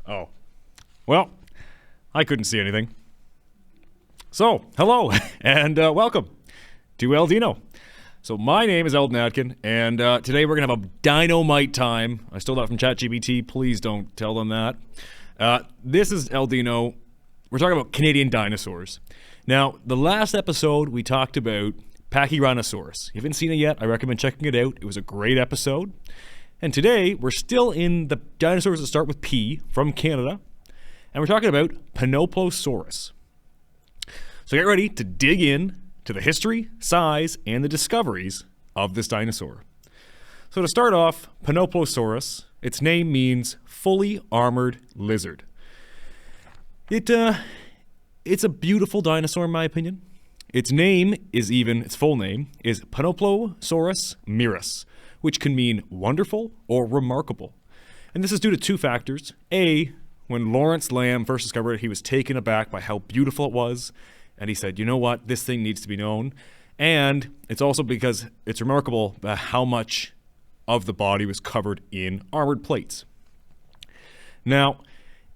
Oh. Well, I couldn't see anything. So, hello, and welcome to Dino. So my name is Eldin, and today we're going to have a dynamite time. I stole that from ChatGPT. Please don't tell them that. This is Dino. We're talking about Canadian dinosaurs. Now, the last episode we talked about Pachyrhinosaurus. If you haven't seen it yet, I recommend checking it out. It was a great episode. And today, we're still in the dinosaurs that start with P from Canada. And we're talking about Panoplosaurus. So get ready to dig in to the history, size, and the discoveries of this dinosaur. So to start off, Panoplosaurus, its name means fully armored lizard. It's a beautiful dinosaur in my opinion. Its full name is Panoplosaurus mirus, which can mean wonderful or remarkable. And this is due to two factors. A, when Lawrence Lamb first discovered it, he was taken aback by how beautiful it was. And he said, you know what, this thing needs to be known. And it's also because it's remarkable how much of the body was covered in armored plates. Now,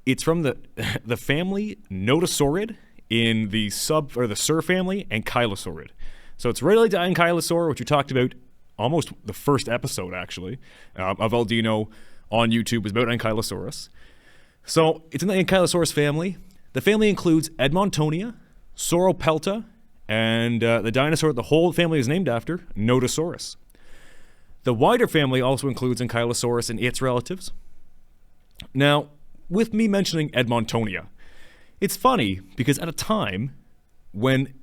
it's from the family Notosaurid in the Sur family, and Ankylosaurid. So it's related to Ankylosaur, which we talked about almost the first episode, actually, of Eldino on YouTube, was about Ankylosaurus. So it's in the Ankylosaurus family. The family includes Edmontonia, Sauropelta, and the dinosaur the whole family is named after, Notosaurus. The wider family also includes Ankylosaurus and its relatives. Now, with me mentioning Edmontonia, it's funny because at a time when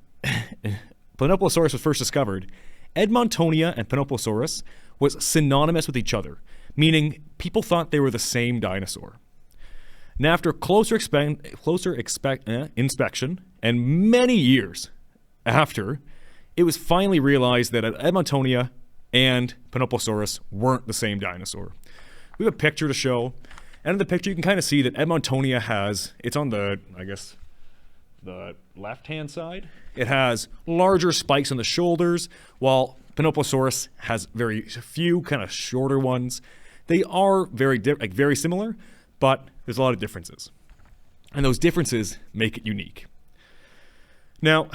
Panoplosaurus was first discovered, Edmontonia and Panoplosaurus was synonymous with each other, meaning people thought they were the same dinosaur. Now, after closer inspection and many years after, it was finally realized that Edmontonia and Panoplosaurus weren't the same dinosaur. We have a picture to show, and in the picture you can kind of see that Edmontonia it's on the left-hand side. It has larger spikes on the shoulders, while Panoplosaurus has very few, kind of shorter ones. They are very similar, but there's a lot of differences. And those differences make it unique. Now,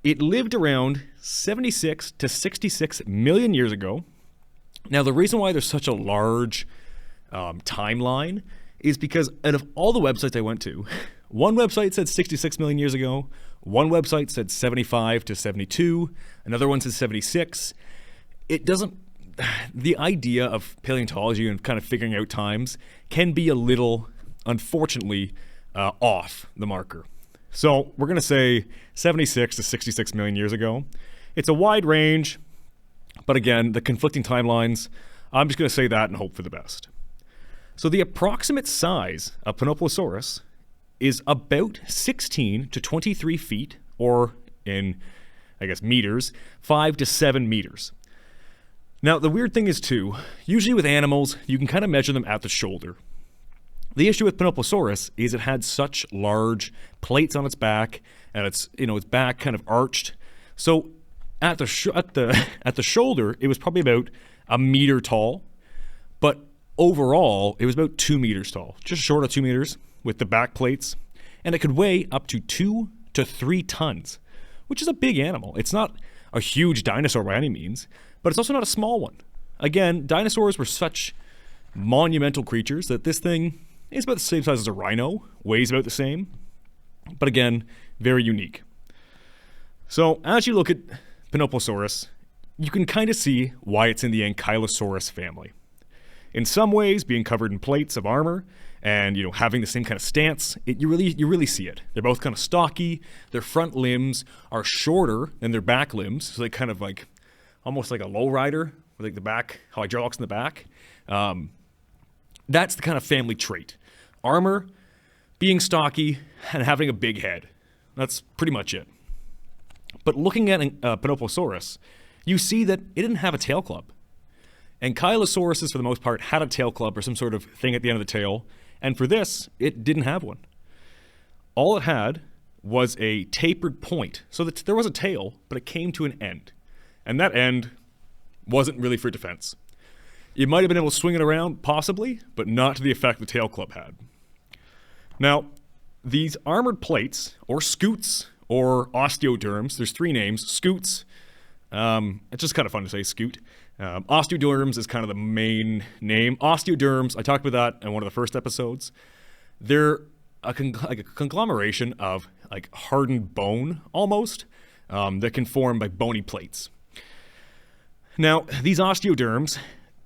it lived around 76 to 66 million years ago. Now, the reason why there's such a large timeline is because out of all the websites I went to, one website said 66 million years ago, one website said 75 to 72, another one said 76. The idea of paleontology and kind of figuring out times can be a little, unfortunately, off the marker. So we're going to say 76 to 66 million years ago. It's a wide range, but again, the conflicting timelines, I'm just going to say that and hope for the best. So the approximate size of Panoplosaurus is about 16 to 23 feet, or in, meters, 5 to 7 meters. Now, the weird thing is, too, usually with animals, you can kind of measure them at the shoulder. The issue with Panoplosaurus is it had such large plates on its back, and its back kind of arched. So at the shoulder, it was probably about a meter tall, but overall, it was about 2 meters tall, just short of 2 meters with the back plates, and it could weigh up to 2 to 3 tons, which is a big animal. It's not a huge dinosaur by any means, but it's also not a small one. Again, dinosaurs were such monumental creatures that this thing is about the same size as a rhino, weighs about the same, but again, very unique. So as you look at Panoplosaurus, you can kind of see why it's in the Ankylosaurus family. In some ways, being covered in plates of armor and having the same kind of stance, you really see it. They're both kind of stocky. Their front limbs are shorter than their back limbs, so they kind of almost like a lowrider with the back hydraulics in the back. That's the kind of family trait. Armor, being stocky, and having a big head. That's pretty much it. But looking at Panoplosaurus, you see that it didn't have a tail club. Ankylosauruses, for the most part, had a tail club or some sort of thing at the end of the tail, and for this, it didn't have one. All it had was a tapered point. So that there was a tail, but it came to an end. And that end wasn't really for defense. You might have been able to swing it around, possibly, but not to the effect the tail club had. Now, these armored plates, or scoots, or osteoderms, there's 3 names. Scoots, it's just kind of fun to say, scoot. Osteoderms is kind of the main name. Osteoderms, I talked about that in one of the first episodes. They're like a conglomeration of like hardened bone, almost, that can form by bony plates. Now, these osteoderms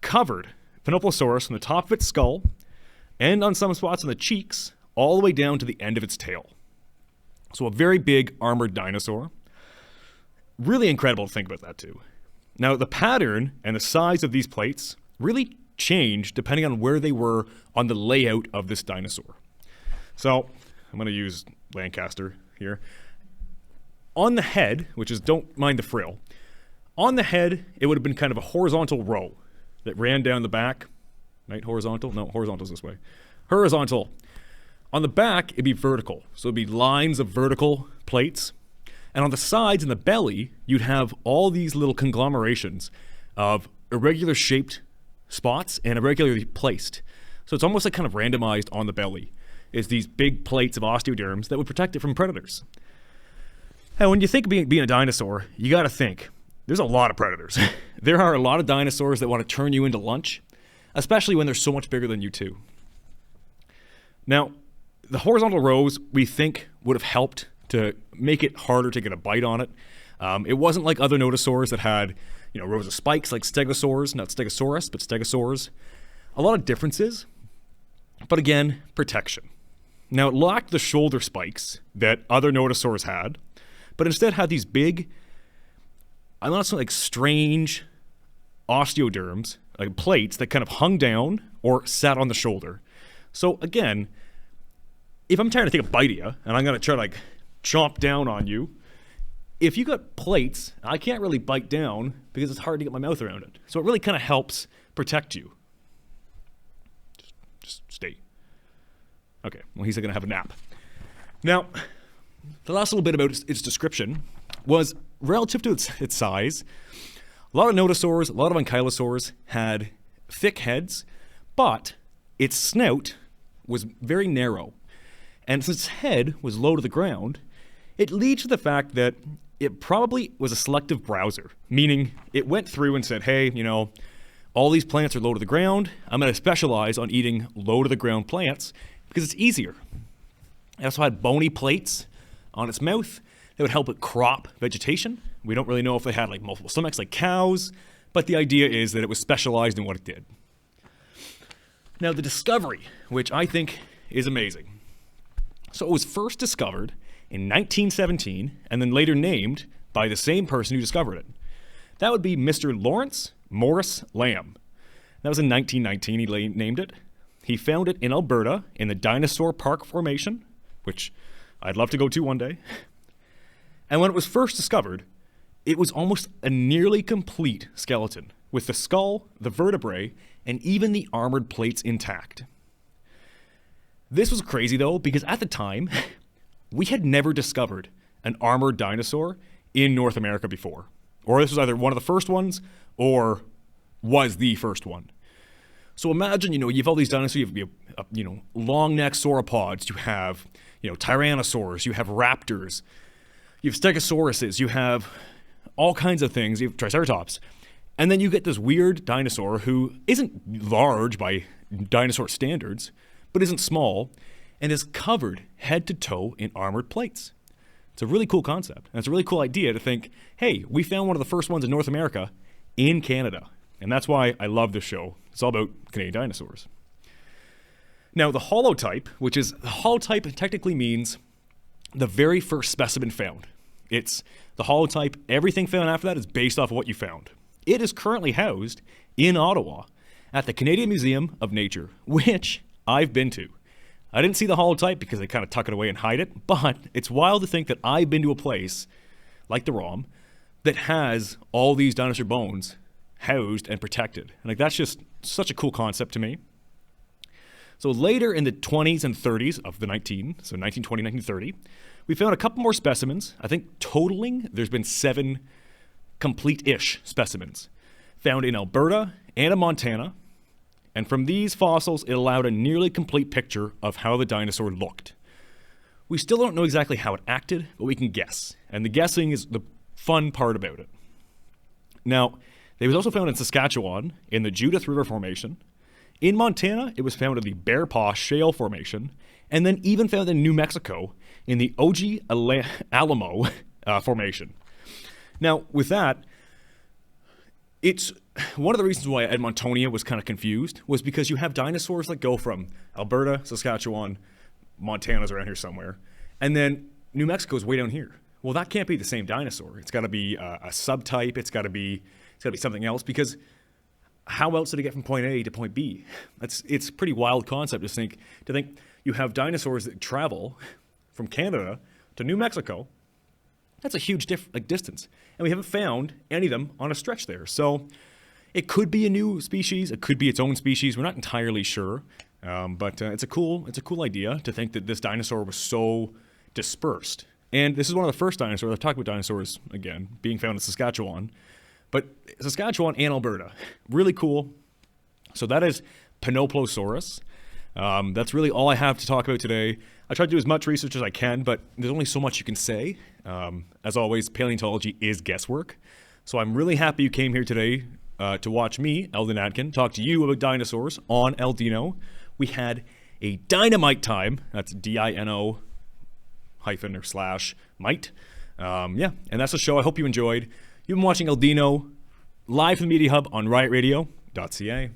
covered Panoplosaurus from the top of its skull, and on some spots on the cheeks, all the way down to the end of its tail. So a very big armored dinosaur. Really incredible to think about that too. Now, the pattern and the size of these plates really changed depending on where they were on the layout of this dinosaur. So, I'm going to use Lancaster here. On the head, which is, don't mind the frill, on the head, it would have been kind of a horizontal row that ran down the back. Right? Horizontal? No, horizontal's this way. Horizontal. On the back, it'd be vertical. So it'd be lines of vertical plates. And on the sides and the belly, you'd have all these little conglomerations of irregular shaped spots and irregularly placed. So it's almost like kind of randomized on the belly. Is these big plates of osteoderms that would protect it from predators. Now, when you think of being a dinosaur, you got to think, there's a lot of predators. There are a lot of dinosaurs that want to turn you into lunch, especially when they're so much bigger than you too. Now, the horizontal rows, we think, would have helped to make it harder to get a bite on it. It wasn't like other nodosaurs that had, rows of spikes like stegosaurs, not stegosaurus, but stegosaurs. A lot of differences, but again, protection. Now, it lacked the shoulder spikes that other nodosaurs had, but instead had these big, I'm not saying like strange osteoderms, like plates that kind of hung down or sat on the shoulder. So again, if I'm trying to take a bite of you, and I'm going to try to like chomp down on you, if you got plates, I can't really bite down because it's hard to get my mouth around it. So it really kind of helps protect you. Just stay. Okay, well, he's going to have a nap. Now, the last little bit about its description was relative to its size. A lot of nodosaurs, a lot of ankylosaurs had thick heads, but its snout was very narrow. And since its head was low to the ground, it leads to the fact that it probably was a selective browser, meaning it went through and said, hey, all these plants are low to the ground. I'm going to specialize on eating low to the ground plants because it's easier. It also had bony plates on its mouth that would help it crop vegetation. We don't really know if they had like multiple stomachs like cows, but the idea is that it was specialized in what it did. Now the discovery, which I think is amazing. So it was first discovered in 1917 and then later named by the same person who discovered it. That would be Mr. Lawrence Morris Lamb. That was in 1919 he named it. He found it in Alberta in the Dinosaur Park Formation, which I'd love to go to one day. And when it was first discovered, it was almost a nearly complete skeleton, with the skull, the vertebrae, and even the armored plates intact. This was crazy though, because at the time, we had never discovered an armored dinosaur in North America before. Or this was either one of the first ones, or was the first one. So imagine, you have all these dinosaurs, you have long-necked sauropods, you have, tyrannosaurs, you have raptors, you have stegosauruses, you have all kinds of things, you have triceratops. And then you get this weird dinosaur who isn't large by dinosaur standards, but isn't small, and is covered head to toe in armored plates. It's a really cool concept, and it's a really cool idea to think, hey, we found one of the first ones in North America in Canada. And that's why I love this show. It's all about Canadian dinosaurs. Now, the holotype, holotype technically means the very first specimen found. It's the holotype. Everything found after that is based off of what you found. It is currently housed in Ottawa at the Canadian Museum of Nature, which I've been to. I didn't see the holotype because they kind of tuck it away and hide it, but it's wild to think that I've been to a place like the ROM that has all these dinosaur bones housed and protected. And that's just such a cool concept to me. So later in the 20s and 30s of the 1920, 1930, we found a couple more specimens. I think totaling, there's been 7 complete-ish specimens found in Alberta and in Montana. And from these fossils, it allowed a nearly complete picture of how the dinosaur looked. We still don't know exactly how it acted, but we can guess. And the guessing is the fun part about it. Now, it was also found in Saskatchewan in the Judith River Formation. In Montana, it was found in the Bear Paw Shale Formation, and then even found in New Mexico in the Oji Alamo Formation. Now, with that, it's one of the reasons why Edmontonia was kind of confused was because you have dinosaurs that go from Alberta, Saskatchewan, Montana's around here somewhere, and then New Mexico's way down here. Well, that can't be the same dinosaur. It's got to be a subtype. It's got to be something else, because how else did it get from point A to point B? It's a pretty wild concept to think you have dinosaurs that travel from Canada to New Mexico. That's a huge distance, and we haven't found any of them on a stretch there. So it could be a new species. It could be its own species. We're not entirely sure, but it's a cool idea to think that this dinosaur was so dispersed. And this is one of the first dinosaurs. I've talked about dinosaurs again being found in Saskatchewan, but Saskatchewan and Alberta, really cool. So that is Panoplosaurus. That's really all I have to talk about today. I tried to do as much research as I can, but there's only so much you can say. As always, paleontology is guesswork. So I'm really happy you came here today to watch me, Eldin Atkin, talk to you about dinosaurs on Dino. We had a dynamite time. That's DINO hyphen or slash mite. And that's the show. I hope you enjoyed. You've been watching Dino live from the Media Hub on riotradio.ca.